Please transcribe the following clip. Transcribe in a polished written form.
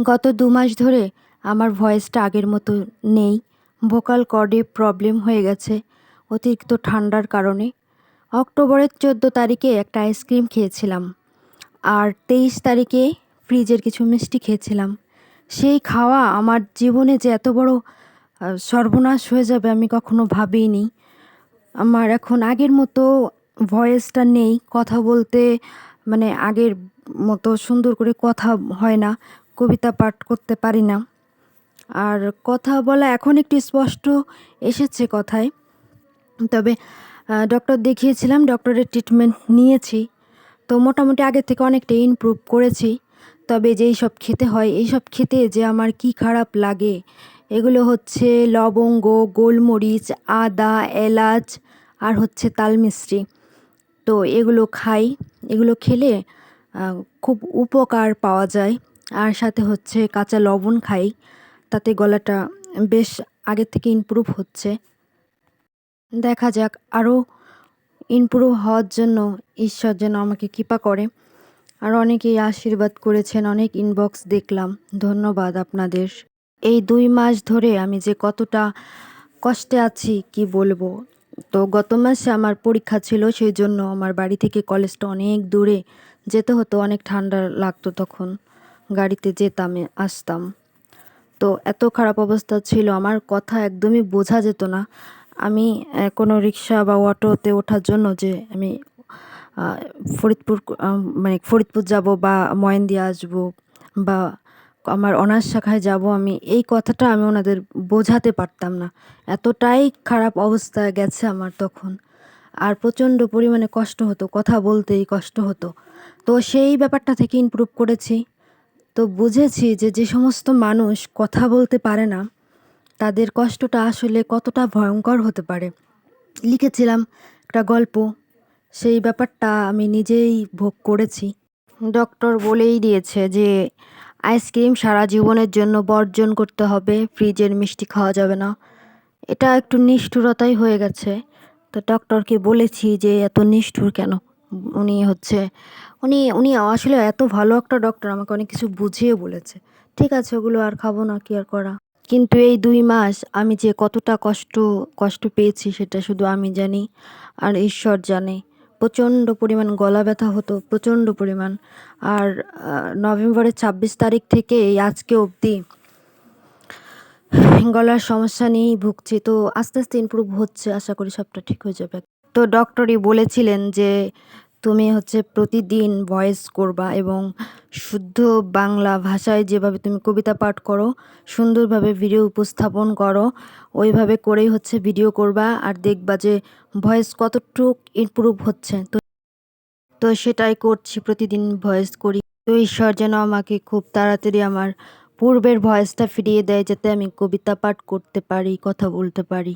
গত ২ মাস ধরে আমার ভয়েসটা আগের মতো নেই। ভোকাল কর্ডে প্রবলেম হয়ে গেছে অতিরিক্ত ঠান্ডার কারণে। অক্টোবরের ১৪ তারিখে একটা আইসক্রিম খেয়েছিলাম। আর ২৩ তারিখে ফ্রিজের কিছু মিষ্টি খেয়েছিলাম। সেই খাওয়া আমার জীবনে যে এত বড় সর্বনাশ হয়ে যাবে আমি কখনো ভাবিনি। আমার এখন আগের মতো ভয়েসটা নেই। কথা বলতে মানে আগের মতো সুন্দর করে কথা হয় না। কবিতা পাঠ করতে পারি না। আর কথা বলা এখন একটু স্পষ্ট এসেছে কথায়। তবে ডক্টর দেখিয়েছিলাম, ডক্টরের ট্রিটমেন্ট নিয়েছি। তো মোটামুটি আগের থেকে অনেকটা ইমপ্রুভ করেছি। তবে যেইসব খেতে হয়, এইসব খেতে যে আমার কি খারাপ লাগে! এগুলো হচ্ছে লবঙ্গ, গোলমরিচ, আদা, এলাচ আর হচ্ছে তালমিছরি। তো এগুলো খাই। এগুলো খেলে আ খুব উপকার পাওয়া যায়। আর সাথে হচ্ছে কাঁচা লবণ খাই। তাতে গলাটা বেশ আগের থেকে ইমপ্রুভ হচ্ছে। দেখা যাক আরও ইমপ্রুভ হওয়ার জন্য ঈশ্বর যেন আমাকে কৃপা করে। আর অনেকেই আশীর্বাদ করেছেন, অনেক ইনবক্স দেখলাম। ধন্যবাদ আপনাদের। এই ২ মাস ধরে আমি যে কতটা কষ্টে আছি কি বলবো! তো গত মাসে আমার পরীক্ষা ছিল, সেইজন্য আমার বাড়ি থেকে কলেজটা অনেক দূরে যেতে হতো। অনেক ঠান্ডা লাগতো তখন। গাড়িতে যেতাম, আসতাম। তো এত খারাপ অবস্থা ছিল, আমার কথা একদমই বোঝা যেত না। আমি কোনো রিক্সা বা অটোতে ওঠার জন্য যে আমি আ ফরিদপুর মানে ফরিদপুর যাবো বা ময়নদিয়া আসবো বা আমার অনার্স শাখায় যাবো আমি, এই কথাটা আমি ওনাদের বোঝাতে পারতাম না। এতটাই খারাপ অবস্থা গেছে আমার তখন। আর প্রচণ্ড পরিমাণে কষ্ট হতো, কথা বলতেই কষ্ট হতো। তো সেই ব্যাপারটা থেকে ইমপ্রুভ করেছি। তো বুঝেছি যে, যে সমস্ত মানুষ কথা বলতে পারে না, তাদের কষ্টটা আসলে কতটা ভয়ঙ্কর হতে পারে। লিখেছিলাম একটা গল্প, সেই ব্যাপারটা আমি নিজেই ভোগ করেছি। ডক্টর বলেই দিয়েছে যে, আইসক্রিম সারা জীবনের জন্য বর্জন করতে হবে, ফ্রিজের মিষ্টি খাওয়া যাবে না। এটা একটু নিষ্ঠুরতাই হয়ে গেছে। তো ডক্টরকে বলেছি যে, এত নিষ্ঠুর কেন? উনি হচ্ছে উনি উনি আসলে এত ভালো একটা ডক্টর, আমাকে অনেক কিছু বুঝিয়ে বলেছে। ঠিক আছে, ওগুলো আর খাবো না, কি আর করা। কিন্তু এই ২ মাস আমি যে কতটা কষ্ট পেয়েছি সেটা শুধু আমি জানি আর ঈশ্বর জানে। প্রচণ্ড পরিমাণ গলা ব্যথা হতো, প্রচণ্ড পরিমাণ। আর নভেম্বরের ২৬ তারিখ থেকে এই আজকে অবধি গলার সমস্যা নিয়েই ভুগছি। তো আস্তে, আস্তে ইমপ্রুভ হচ্ছে। আশা করি সবটা ঠিক হয়ে যাবে। তো ডক্টরই বলেছিলেন যে, তুমি হচ্ছে প্রতিদিন ভয়েস করবা এবং শুদ্ধ বাংলা ভাষায় যেভাবে তুমি কবিতা পাঠ করো, সুন্দরভাবে ভিডিও উপস্থাপন করো, ওইভাবে করেই হচ্ছে ভিডিও করবা। আর দেখবা যে ভয়েস কতটুক ইমপ্রুভ হচ্ছে। তো সেটাই করছি, প্রতিদিন ভয়েস করি। তো ঈশ্বর যেন আমাকে খুব তাড়াতাড়ি আমার পূর্বের ভয়েসটা ফিরিয়ে দেয়, যাতে আমি কবিতা পাঠ করতে পারি, কথা বলতে পারি।